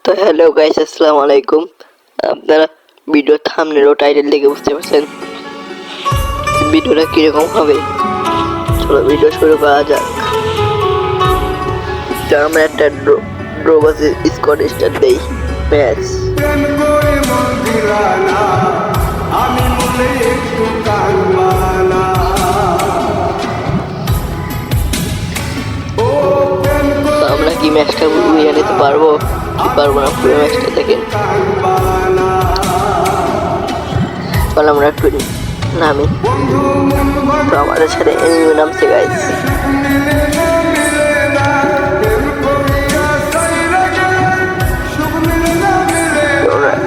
তো hello guys, আসসালামু আলাইকুম। আপনারা ভিডিও থাম্বনেল ও টাইটেল দেখে বুঝতে পারছেন ভিডিওটা কিরকম হবে। চলো ভিডিও শুরু করা যাক। তো আমরা একটা ড্র বাসে স্কোয়াড স্টার্ট দেই ম্যাচ। আমরা কি ম্যাচটা বুঝিয়ে নিতে পারবো কি পারবো না, পুরো ম্যাচটা দেখেন। চল আমরা একটু নামি। তো আমাদের সাথে এনিমি নামছে গাইস।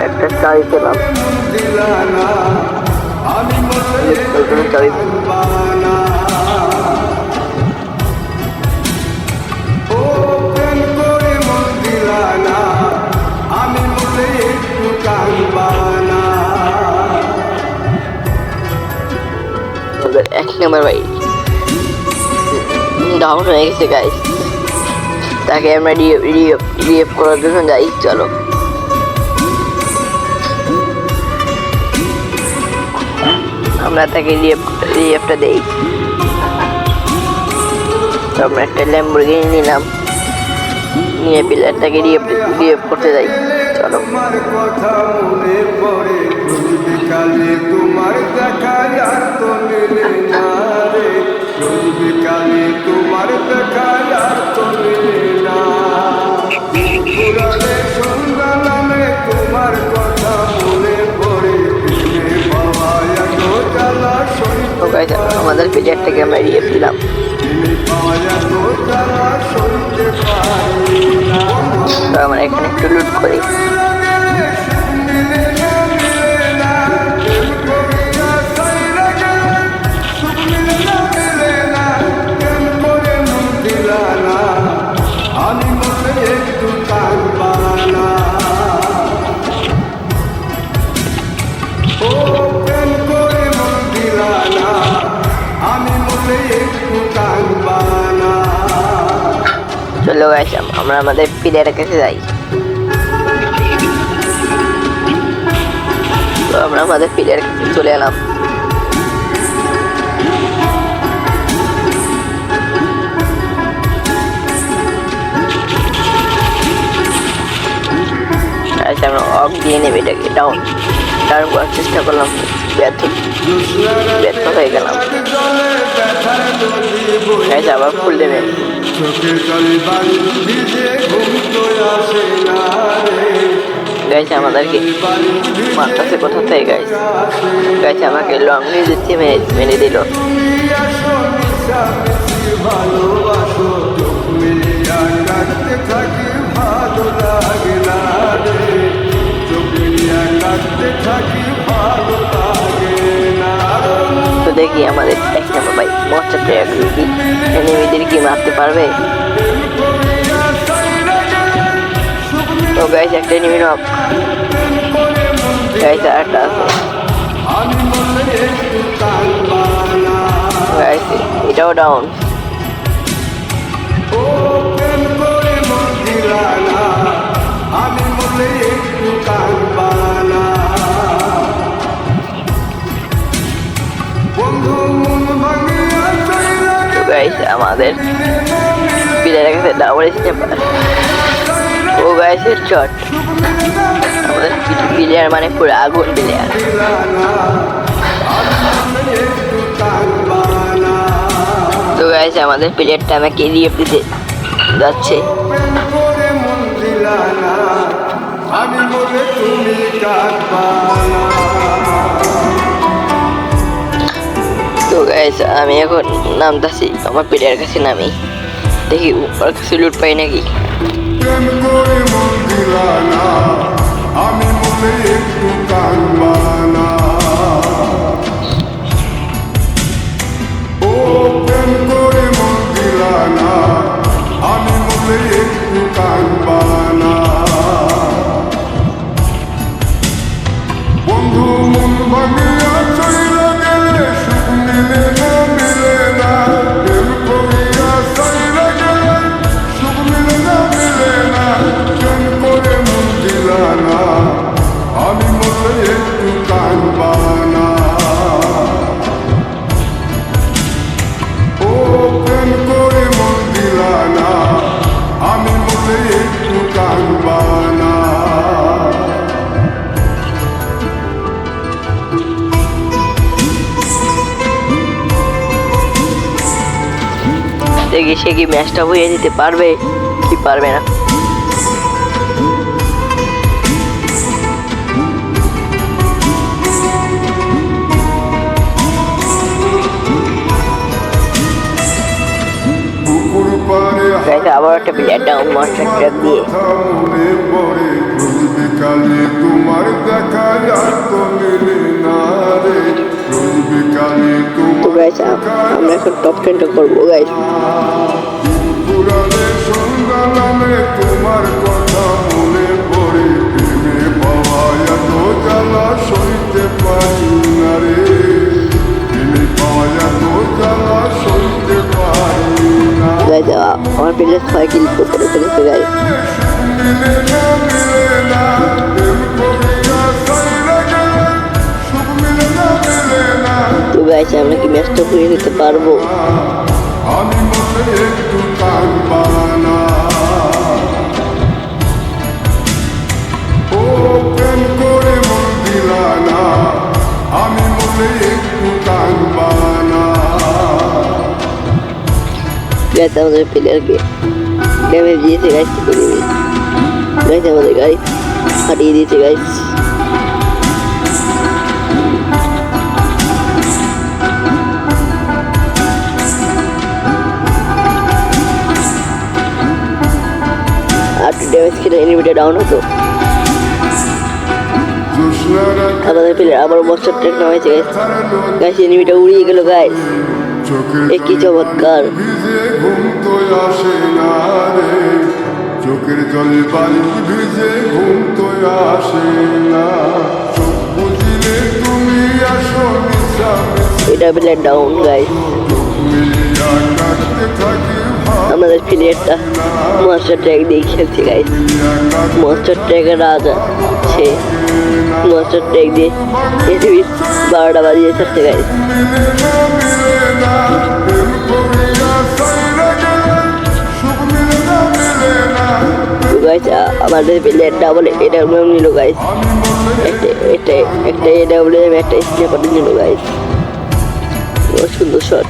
একটা চাবি পেলাম, চাবি এক নাম্বার ভাই ডাউন হয়ে গেছে গাইস। তাকে আমরা রিএফ করার জন্য যাই। চলো আমরা তাকে রিএফটা দেই। তো আমরা একটা ল্যাম্বরগিনি নিলাম, নিয়ে প্লেয়ারটাকে রিএফ করতে যাই। চলো তোমার দেখা আর তো মিলে না রে, বিকালে তোমার দেখা আর তো মিলে না। পুরানে সন্ধ্যা নামে তোমার কথা মনে পড়ে, বাবা এত জ্বালা সইতে পারি না। আমাদের প্লেয়ারটাকে আমরা রিএফ দিলাম। বাবা এত জ্বালা সইতে পারি না। তো আমরা এখানে একটু লুট করি। চলো গাইস, আমরা আমাদের প্লেয়ারের কাছে যাই। তো আমরা আমাদের প্লেয়ারের কাছে চলে এলাম। আচ্ছা, আমরা অফ দিয়ে নেবে এটাকে ডাউন করার চেষ্টা করলাম, ব্যর্থ হয়ে গেলাম। আবার ফুল দেবে। গাইছে আমাদেরকে মারতেছে কোথা থেকে গাইছে। গাইছে আমাকে লং রেঞ্জ দিয়ে মেরে দিল। তো দেখি আমাদের এক নাম্বার ভাই মস্টার প্লেয়ার কি এনিমিদের কি মারতে পারবে। তো গাইস একটা এনিমি নক, গাইস আরেকটা আছে গাইস, এটাও ডাউন। আমাদের প্লেয়ারের কাছে ডাবল স্টেপার। ও গাইস হেডশট। আমাদের প্লেয়ার মানে পুরো আগুন প্লেয়ার। তো গাইস আমাদের প্লেয়ারটা আমাকে রিএফ দিতে যাচ্ছে। তো গাইস আমি এখন নামতাছি, আমার প্লেয়ার কাছে নামি, দেখি ওর কাছে লুট পাই নাকি। বন্ধু মন ভাঙিয়া চইলা গেলে সুখ মিলে না মিলে না, প্রেম করিয়া চইলা গেলে সুখ মিলে না মিলে না। সে কি ম্যাচটা বইয়ে দিতে পারবে কি পারবে না? পুকুর পাড়ে গাইস আবার একটা প্লেয়ার ডাউন মাস্টার ট্র্যাক দিয়ে মনে পড়ে রোজ বিকালে তোমার দেখা আর তো মেলে না রে রোজ বিকালে তো তোমার গাইস আমরা এখন টপ 10টা করবো গাইস। পুরালে সন্ধ্যা নামে তোমার কথা মনে পড়ে প্রেমে পাওয়া এত জ্বালা সইতে পারি না রে প্রেমে পাওয়া এত জ্বালা সইতে পারি না গাইস আমার প্লেয়ার 6 কিল করে ফেলেছে গাইস। মিলে না মিলে না প্রেম করিয়া সাইরা গেলে সুখ মিলে না মিলে না তো গাইস আমরা কি ম্যাচটা বইয়ে দিতে পারবো? আমি মনে একটু কাঁদবানা ও প্রেম করে মন দিলানা আমি মনে একটু কাঁদবানা গাইস আমাদের প্লেয়ারকে ড্যামেজ দিয়েছে গাইস। গাইস আমাদের গাড়ি ফাটিয়ে দিয়েছে গাইস। আর ড্যামেজ খেলে এনিমিটা ডাউন হতো। আমাদের প্লেয়ার আবার মস্টার ট্র্যাক নামাইছে গাইস। গাইস এনিমিটা উড়িয়ে গেল গাইস। এ কি চমৎকার! ভিজে ঘুম তো আসে না রে চোখের জলে বাড়ি ভিজে ঘুম তো আসে না চোখ বুঝিলে তুমি আসো মিশা এটা প্লেয়ার ডাউন গাইস। মিলিয়া কাটতে থাকি আমাদের প্লেয়ারটা মস্টার ট্র্যাক দিয়ে খেলছে গাইস। মস্টার ট্র্যাকের রাজা সে মস্টার ট্র্যাক দিয়ে এনিমি 12টা বাজিয়ে ছাড়ছে গাইস। গাইস আমাদের প্লেয়ার ডাবল এডাব্লিউ নিল গাইস। একটা এডাব্লিউ একটা স্ন্যাপার নিল গাইস। বহুত সুন্দর শট।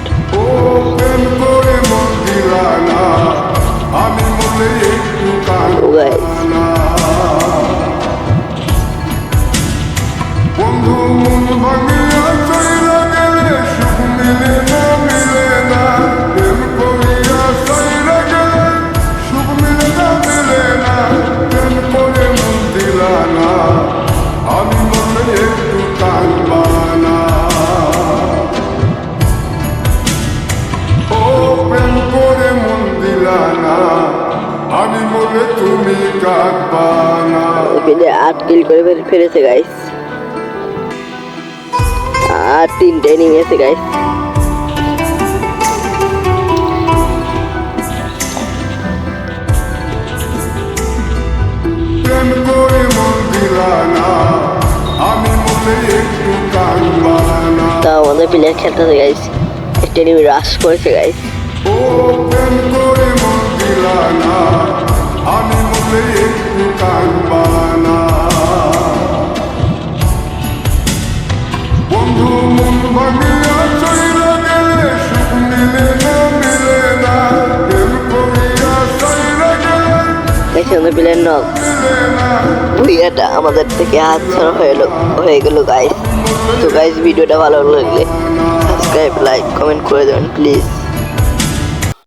ও গাইস বন্ধু মন ভাঙিয়া চইলা গেলে সুখ মিলে না মিলে না প্রেম করিয়া চইলা গেলে সুখ মিলে না মিলে না প্রেম করে মন দিলা না আমি মনে একটু কাঁদবানা ও প্রেম করে মন দিলা না আমি মনে তুমি কাঁদবানা প্লেয়ার 8 কিল করে ফেলেছে গাইস। আর 3টা এনিমি আছে গাইস। প্রেম করে মন দিলা না আমি মনে একটু কাঁদবানা তা আমাদের প্লেয়ার খেলতেছে গাইস। একটা এনিমি রাশ করেছে গাইস। ও প্রেম করে মন দিলা না আমি মনে একটু কাঁদবানা বন্ধু মন ভাঙিয়া চইলা গেলে সুখ মিলে না মিলে না প্রেম করিয়া চইলা গেলে গাইস আমাদের প্লেয়ার নক। ভুইয়াটা আমাদের থেকে হাত ছাড়া হয়ে গেল গাইস। তো গাইস ভিডিওটা ভালো লাগলে সাবস্ক্রাইব লাইক কমেন্ট করে দেবেন প্লিজ।